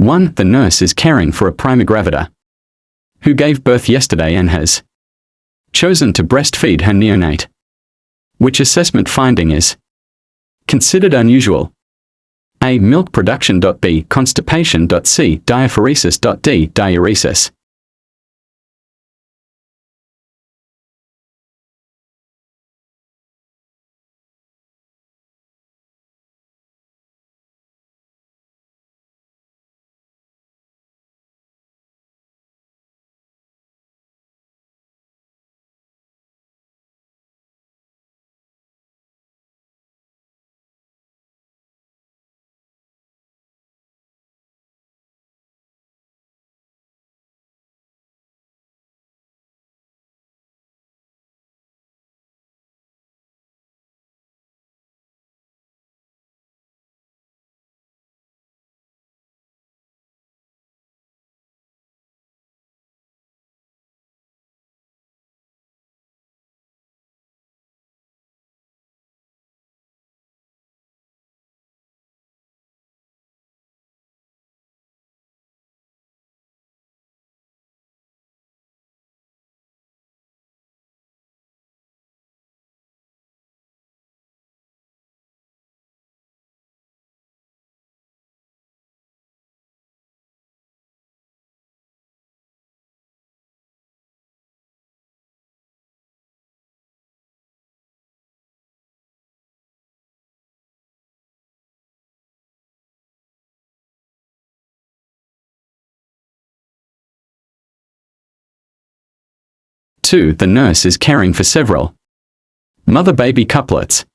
1. The nurse is caring for a primigravida who gave birth yesterday and has chosen to breastfeed her neonate. Which assessment finding is considered unusual? A. Milk production. B. Constipation. C. Diaphoresis. D. Diuresis. Two. The nurse is caring for several mother-baby couplets.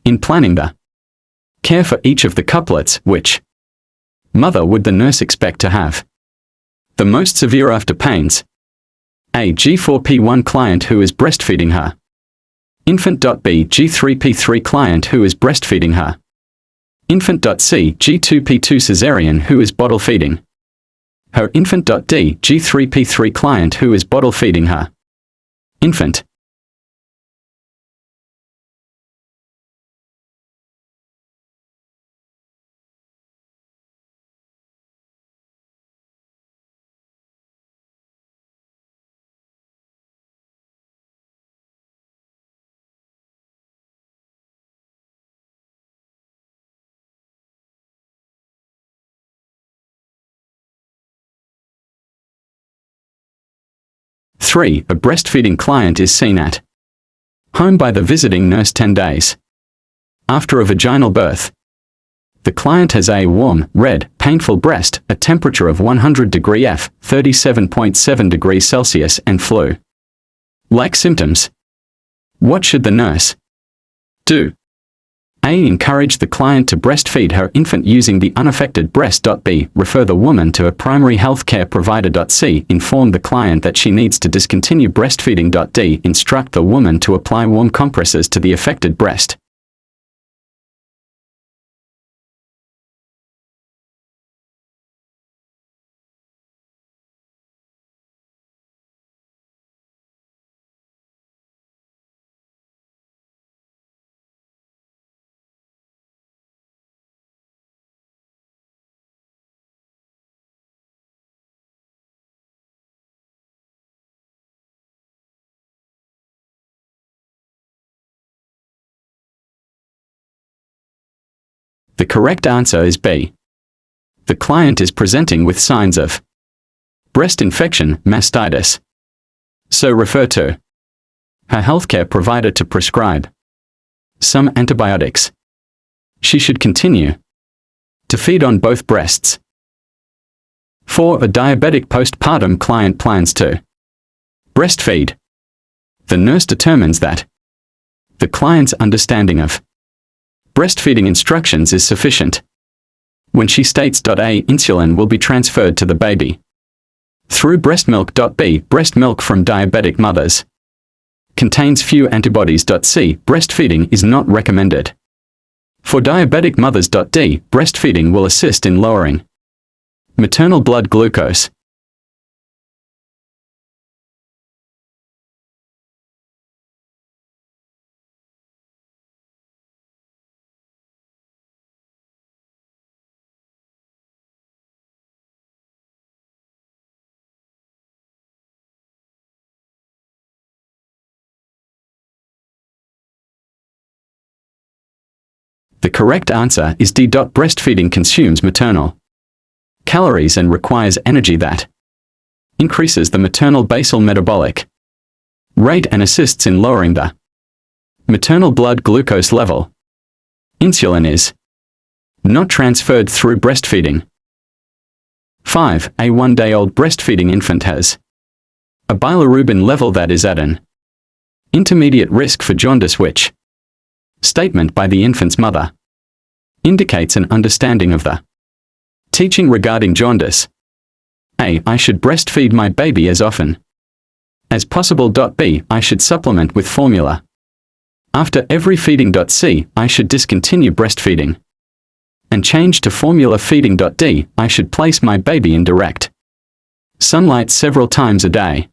In planning the care for each of the couplets, which mother would the nurse expect to have the most severe after pains? A. G4P1 client who is breastfeeding her infant. B. G3P3 client who is breastfeeding her infant. C. G2P2 cesarean who is bottle feeding her infant. D. G3P3 client who is bottle feeding her infant. Three. A breastfeeding client is seen at home by the visiting nurse 10 days after a vaginal birth. The client has a warm, red, painful breast, a temperature of 100 degree F, 37.7 degrees Celsius and flu-like symptoms. What should the nurse do? A. Encourage the client to breastfeed her infant using the unaffected breast. B. Refer the woman to a primary health care provider. C. Inform the client that she needs to discontinue breastfeeding. D. Instruct the woman to apply warm compresses to the affected breast. The correct answer is B. The client is presenting with signs of breast infection, mastitis. So refer to her healthcare provider to prescribe some antibiotics. She should continue to feed on both breasts. 4. A diabetic postpartum client plans to breastfeed. The nurse determines that the client's understanding of breastfeeding instructions is sufficient when she states A. Insulin will be transferred to the baby through breast milk. B. Breast milk from diabetic mothers contains few antibodies. C. Breastfeeding is not recommended for diabetic mothers. D. Breastfeeding will assist in lowering maternal blood glucose. The correct answer is D. Breastfeeding consumes maternal calories and requires energy that increases the maternal basal metabolic rate and assists in lowering the maternal blood glucose level. Insulin is not transferred through breastfeeding. 5. A 1-day-old breastfeeding infant has a bilirubin level that is at an intermediate risk for jaundice, which statement by the infant's mother indicates an understanding of the teaching regarding jaundice. A. I should breastfeed my baby as often as possible. B. I should supplement with formula after every feeding. C. I should discontinue breastfeeding and change to formula feeding. D. I should place my baby in direct sunlight several times a day.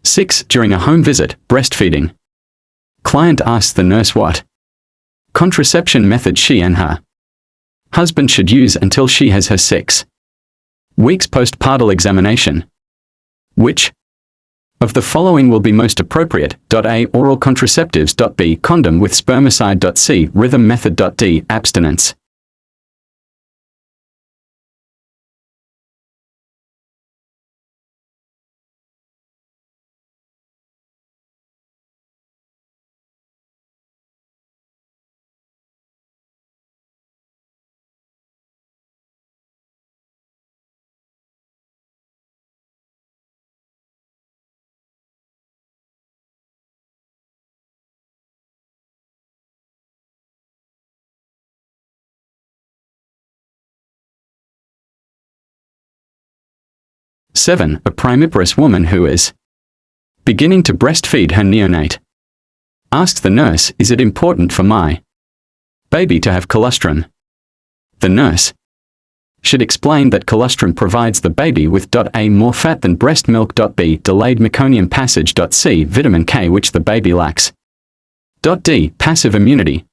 Six. During a home visit, breastfeeding. Client asks the nurse what contraception method she and her husband should use until she has her 6 weeks postpartum examination. Which of the following will be most appropriate? A. Oral contraceptives. B. Condom with spermicide. C. Rhythm method. D. Abstinence. Seven. A primiparous woman who is beginning to breastfeed her neonate asks the nurse, is it important for my baby to have colostrum? The nurse should explain that colostrum provides the baby with A. More fat than breast milk. B. Delayed meconium passage. C. Vitamin K which the baby lacks. D. Passive immunity.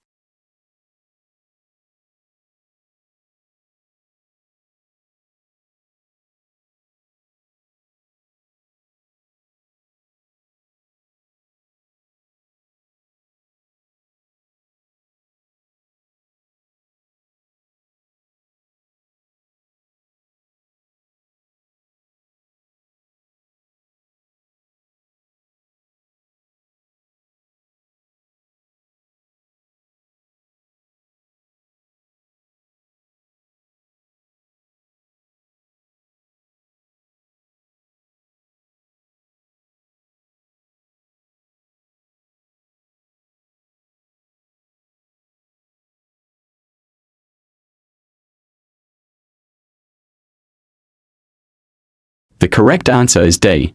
The correct answer is D.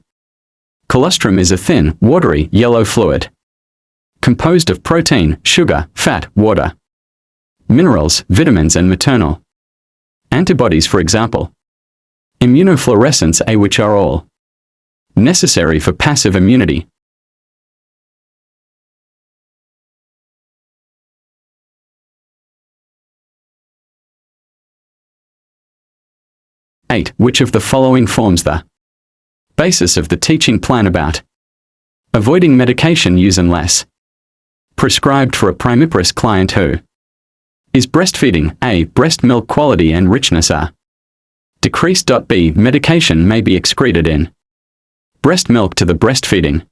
Colostrum is a thin, watery, yellow fluid composed of protein, sugar, fat, water, minerals, vitamins and maternal antibodies, for example, immunofluorescence A, which are all necessary for passive immunity. Eight. Which of the following forms the basis of the teaching plan about avoiding medication use unless prescribed for a primiparous client who is breastfeeding? A. Breast milk quality and richness are decreased. B. Medication may be excreted in breast milk to the breastfeeding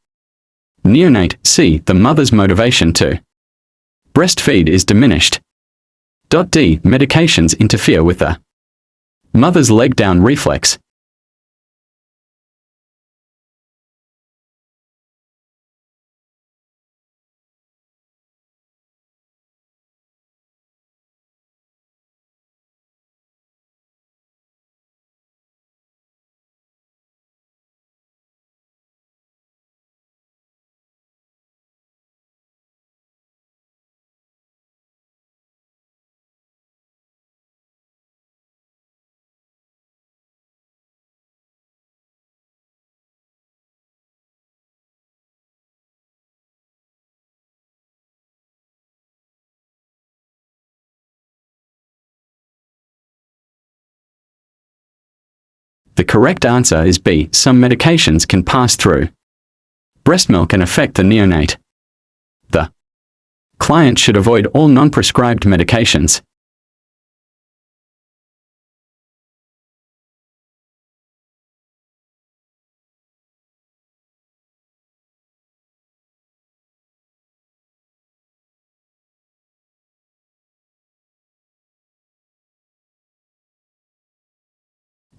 neonate. C. The mother's motivation to breastfeed is diminished. D. Medications interfere with the mother's leg down reflex. The correct answer is B. Some medications can pass through breast milk and affect the neonate. The client should avoid all non-prescribed medications.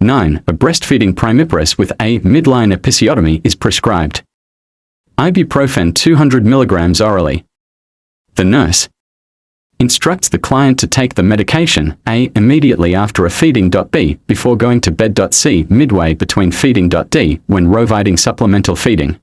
(9) A breastfeeding primiparous with a midline episiotomy is prescribed. Ibuprofen 200 mg orally. The nurse instructs the client to take the medication A immediately after a feeding. B before going to bed. C midway between feeding. D when providing supplemental feeding.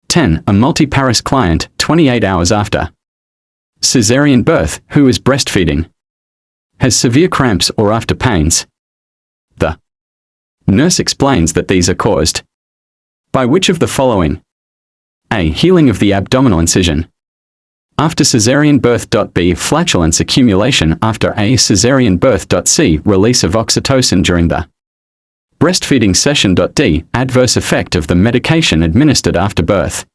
(10) A multiparous client, 28 hours after cesarean birth, who is breastfeeding, has severe cramps or after pains. The nurse explains that these are caused by which of the following? A. Healing of the abdominal incision after cesarean birth. B. Flatulence accumulation after a cesarean birth. C. Release of oxytocin during the breastfeeding session. D. Adverse effect of the medication administered after birth.